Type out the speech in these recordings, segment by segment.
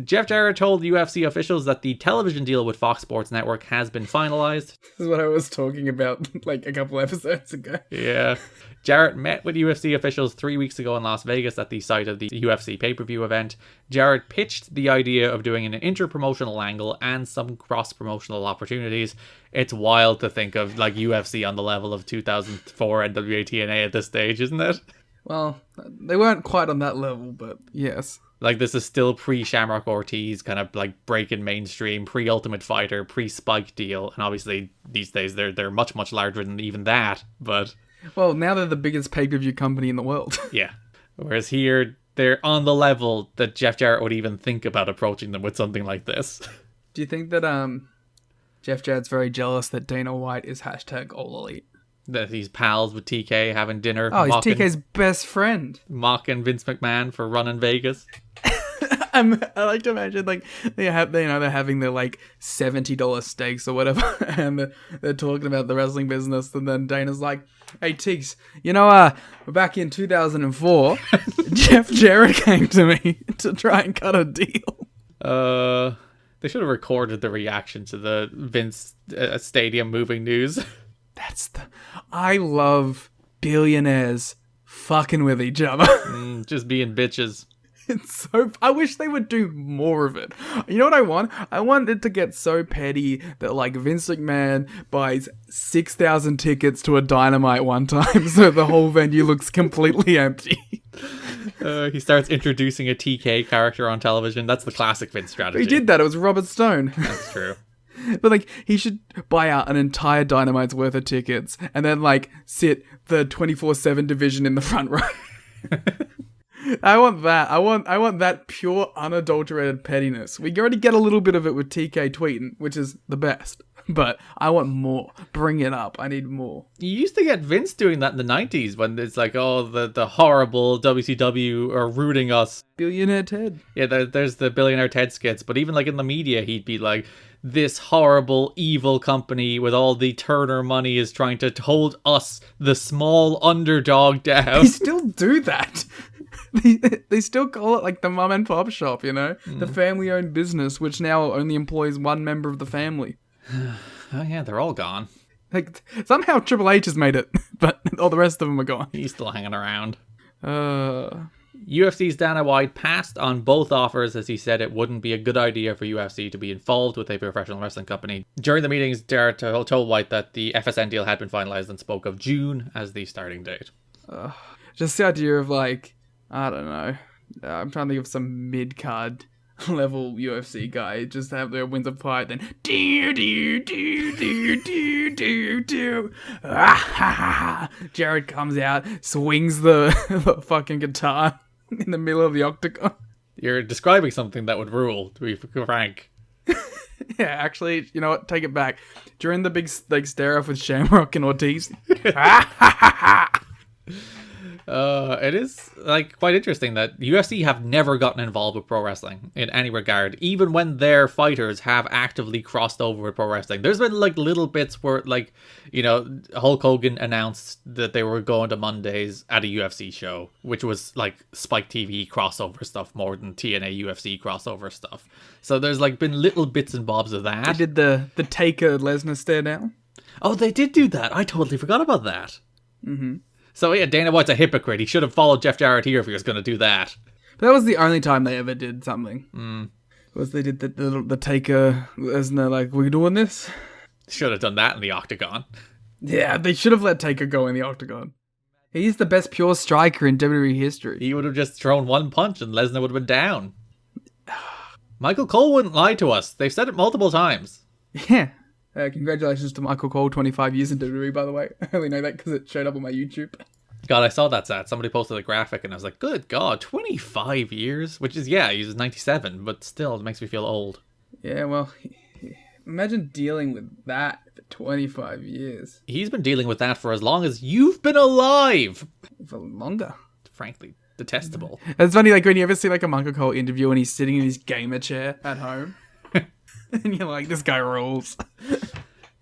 Jeff Jarrett told UFC officials that the television deal with Fox Sports Network has been finalized. This is what I was talking about like a couple episodes ago. Yeah. Jarrett met with UFC officials 3 weeks ago in Las Vegas at the site of the UFC pay-per-view event. Jarrett pitched the idea of doing an inter-promotional angle and some cross-promotional opportunities. It's wild to think of like UFC on the level of 2004 NWA-TNA at this stage, isn't it? Well, they weren't quite on that level, but yes. Like, this is still pre-Shamrock Ortiz, kind of like breaking mainstream, pre-Ultimate Fighter, pre-Spike deal. And obviously, these days, they're much, much larger than even that. But well, now they're the biggest pay-per-view company in the world. Yeah. Whereas here, they're on the level that Jeff Jarrett would even think about approaching them with something like this. Do you think that Jeff Jarrett's very jealous that Dana White is hashtag All Elite? That he's pals with TK, having dinner. Oh, he's TK's best friend. Mocking Vince McMahon for running Vegas. I like to imagine like they're having their like $70 steaks or whatever, and they're talking about the wrestling business, and then Dana's like, "Hey Tiggs, back in 2004, Jeff Jarrett came to me to try and cut a deal." They should have recorded the reaction to the Vince stadium moving news. I love billionaires fucking with each other. Just being bitches. It's so... I wish they would do more of it. You know what I want? I want it to get so petty that, like, Vince McMahon buys 6,000 tickets to a Dynamite one time so the whole venue looks completely empty. He starts introducing a TK character on television. That's the classic Vince strategy. He did that. It was Robert Stone. That's true. But, like, he should buy out an entire Dynamite's worth of tickets and then, like, sit the 24/7 division in the front row. I want that. I want that pure, unadulterated pettiness. We already get a little bit of it with TK tweeting, which is the best. But I want more. Bring it up. I need more. You used to get Vince doing that in the 90s when it's like, oh, the horrible WCW are rooting us. Billionaire Ted. Yeah, there's the Billionaire Ted skits. But even like in the media, he'd be like, this horrible, evil company with all the Turner money is trying to hold us, the small underdog, down. They still do that. They still call it like the mum and pop shop, you know? The family-owned business, which now only employs one member of the family. Oh yeah, they're all gone. Like, somehow Triple H has made it, but all the rest of them are gone. He's still hanging around. UFC's Dana White passed on both offers as he said it wouldn't be a good idea for UFC to be involved with a professional wrestling company. During the meetings, Jarrett told White that the FSN deal had been finalized and spoke of June as the starting date. Just the idea of, like, I don't know. I'm trying to think of some mid-card level UFC guy. Just have their wins a fight, then Jarrett comes out, swings the fucking guitar in the middle of the octagon. You're describing something that would rule, to be frank. Yeah, actually, you know what? Take it back. During the big like stare off with Shamrock and Ortiz. It is like quite interesting that UFC have never gotten involved with pro wrestling in any regard, even when their fighters have actively crossed over with pro wrestling. There's been like little bits where, like, you know, Hulk Hogan announced that they were going to Mondays at a UFC show, which was like Spike TV crossover stuff more than TNA UFC crossover stuff. So there's like been little bits and bobs of that. They did the Taker Lesnar stare down. Oh, they did do that. I totally forgot about that. Mm-hmm. So yeah, Dana White's a hypocrite. He should have followed Jeff Jarrett here if he was going to do that. But that was the only time they ever did something. Was they did the Taker Lesnar, like, we doing this? Should have done that in the octagon. Yeah, they should have let Taker go in the octagon. He's the best pure striker in WWE history. He would have just thrown one punch and Lesnar would have been down. Michael Cole wouldn't lie to us. They've said it multiple times. Yeah. Congratulations to Michael Cole, 25 years in WWE, by the way. I only know that because it showed up on my YouTube. God, I saw that stat. Somebody posted a graphic and I was like, good God, 25 years? Which is, yeah, he was 97, but still, it makes me feel old. Yeah, well, imagine dealing with that for 25 years. He's been dealing with that for as long as you've been alive. For longer. Frankly, detestable. It's funny, like, when you ever see, like, a Michael Cole interview and he's sitting in his gamer chair at home. And you're like, this guy rules.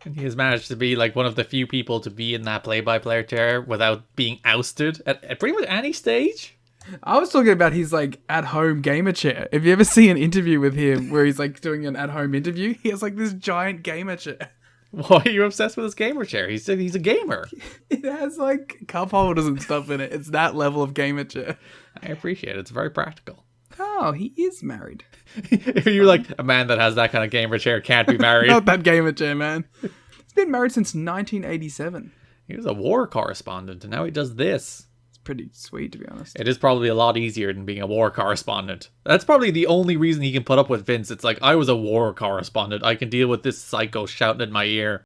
And he has managed to be like one of the few people to be in that play-by-play chair without being ousted at pretty much any stage. I was talking about his like at-home gamer chair. If you ever see an interview with him where he's like doing an at-home interview, he has like this giant gamer chair. Why are you obsessed with his gamer chair? He's a gamer. It has like cup holders and stuff in it. It's that level of gamer chair. I appreciate it. It's very practical. Oh, he is married. You're like, a man that has that kind of gamer chair can't be married. Not that gamer chair, man. He's been married since 1987. He was a war correspondent, and now he does this. It's pretty sweet, to be honest. It is probably a lot easier than being a war correspondent. That's probably the only reason he can put up with Vince. It's like, I was a war correspondent. I can deal with this psycho shouting in my ear.